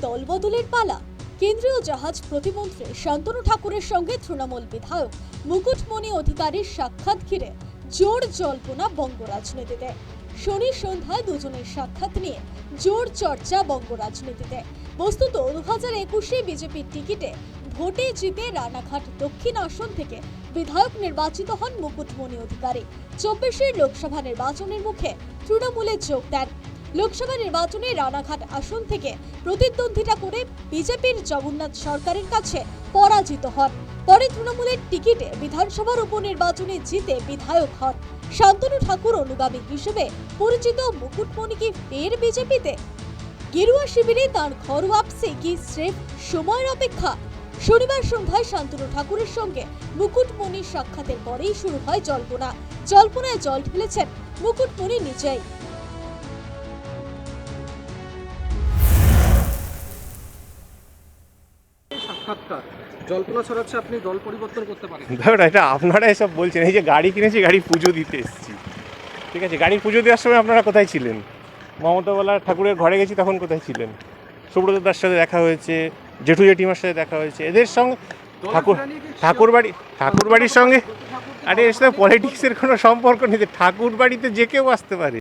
দলবদলের পালা। কেন্দ্রীয় জাহাজ প্রতিমন্ত্রী শান্তনু ঠাকুরের সঙ্গে তৃণমূল বিধায়ক মুকুটমণি অধিকারীর সাক্ষাৎ ঘিরে জোর জল্পনা বঙ্গ রাজনীতিতে। শনি সন্ধ্যায় দুজনের সাক্ষাৎ নিয়ে জোর চর্চা বঙ্গ রাজনীতিতে। বস্তুত 2021-এ বিজেপির টিকিটে ভোটে জিতে রানাঘাট দক্ষিণ আসন থেকে বিধায়ক নির্বাচিত হন মুকুটমণি অধিকারী। 24-এর লোকসভা নির্বাচনের মুখে তৃণমূলে যোগ দেন। লোকসভা নির্বাচনে রানাঘাট আসন থেকে প্রতিদ্বন্দ্বিতা করে বিজেপির জগন্নাথ সরকারের কাছে পরাজিত হন। পরে তৃণমূলের টিকিটে বিধানসভার উপনির্বাচনে জিতে বিধায়ক হন। শান্তনু ঠাকুর অনুগামী হিসেবে পরিচিত মুকুটমণি কি ফের বিজেপিতে? গেরুয়া শিবিরে তাঁর ঘর ওয়াপসি কি স্রেফ সময়ের অপেক্ষা? শনিবার সন্ধ্যায় শান্তনু ঠাকুরের সঙ্গে মুকুটমণির সাক্ষাতের পরেই শুরু হয় জল্পনায় জল ঢেলেছেন মুকুটমণি নিজেই। জল্পনা ছড়াচ্ছে আপনি দল পরিবর্তন করতে পারেন। দেখুন, এটা আপনারা এসব বলছেন। এই যে গাড়ি কিনেছি, গাড়ি পুজো দিতে এসেছি, ঠিক আছে। গাড়ির পুজো দেওয়ার সময় আপনারা কোথায় ছিলেন? মমতাওয়ালা ঠাকুরের ঘরে গেছি, তখন কোথায় ছিলেন? সুব্রতদার সাথে দেখা হয়েছে, জেঠু জেঠিমার সাথে দেখা হয়েছে। এদের সঙ্গে ঠাকুর বাড়ির সঙ্গে আরে এর সাথে পলিটিক্সের কোনো সম্পর্ক নেই। ঠাকুর বাড়িতে যে কেউ আসতে পারে।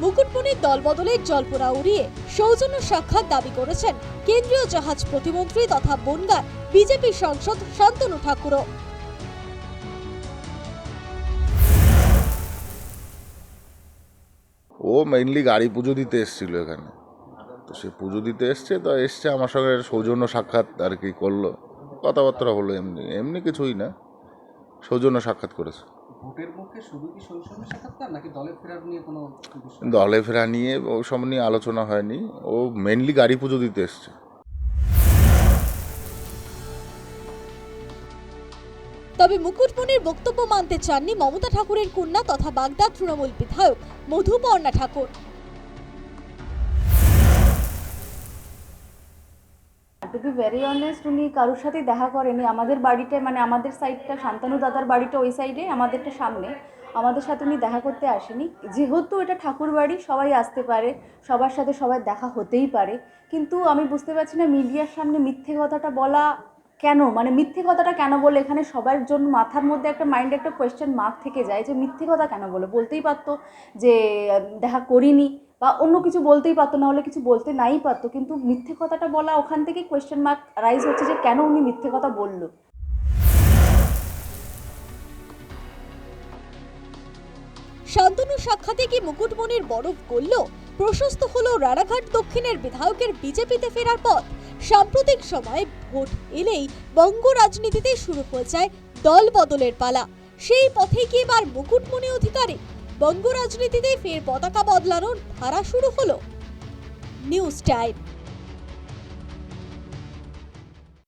মুকুটমণির দলবদলের জল্পনা উড়িয়ে সৌজন্য সাক্ষাৎ দাবি করেছেন কেন্দ্রীয় জাহাজ প্রতিমন্ত্রী তথা বনগাঁর বিজেপি সাংসদ শান্তনু ঠাকুরও। ও মেইনলি গাড়ি পুজো দিতে এসেছিল এখানে, তো সে পুজো দিতে এসছে আমার সঙ্গে সৌজন্য সাক্ষাৎ আর কি করলো, কথাবার্তা হলো, এমনি কিছুই না, সৌজন্য সাক্ষাৎ করেছে। ভোটের মুখে শুধু কি সৌজন্য সাক্ষাৎকার নাকি দলে ফেরার নিয়ে কোনো দলে ফেরা নিয়ে ওই সব নিয়ে আলোচনা হয়নি, ও মেইনলি গাড়ি পুজো দিতে এসছে। তবে মুকুটমণির বক্তব্য মানতে চাননি মমতা ঠাকুরের কন্যা তথা বাগদা তৃণমূল বিধায়ক মধুপর্ণা ঠাকুর। টু বি ভেরি অনেস্ট, উনি কারোর সাথেই দেখা করেনি। আমাদের বাড়িটা মানে আমাদের সাইডটা, শান্তনু দাদার বাড়িটা ওই সাইডে, আমাদেরটা সামনে। আমাদের সাথে উনি দেখা করতে আসেনি। যেহেতু এটা ঠাকুর বাড়ি, সবাই আসতে পারে, সবার সাথে সবার দেখা হতেই পারে। কিন্তু আমি বুঝতে পারছি না মিডিয়ার সামনে মিথ্যে কথাটা বলা কেন, মানে মিথ্যে কথাটা কেন বলে এখানে সবার জন্য মাথার মধ্যে একটা মাইন্ডে একটা কোয়েশ্চেন মার্ক থেকে যায় যে মিথ্যে কথা কেন বলে। বলতেই পারতো যে দেখা করিনি বা অন্য কিছু বলতেই পারতো, না হলে কিছু বলতে নাই পারতো, কিন্তু মিথ্যে কথাটা বলা, ওখান থেকে কোয়েশ্চেন মার্ক রাইজ হচ্ছে যে কেন উনি মিথ্যে কথা বললো। শান্তনু সাক্ষাতে কি মুকুটমণির বরফ গলল? প্রশস্ত হলো রানাঘাট দক্ষিণের বিধায়কের বিজেপিতে ফেরার পথ। সাম্প্রতিক সময়ে ভোট এলেই বঙ্গ রাজনীতিতে শুরু হয়ে যায় দল বদলের পালা। সেই পথে কি এবার মুকুটমণি অধিকারী? বঙ্গ রাজনীতিতে ফের পতাকা বদলানোর ধারা শুরু হলো। News time.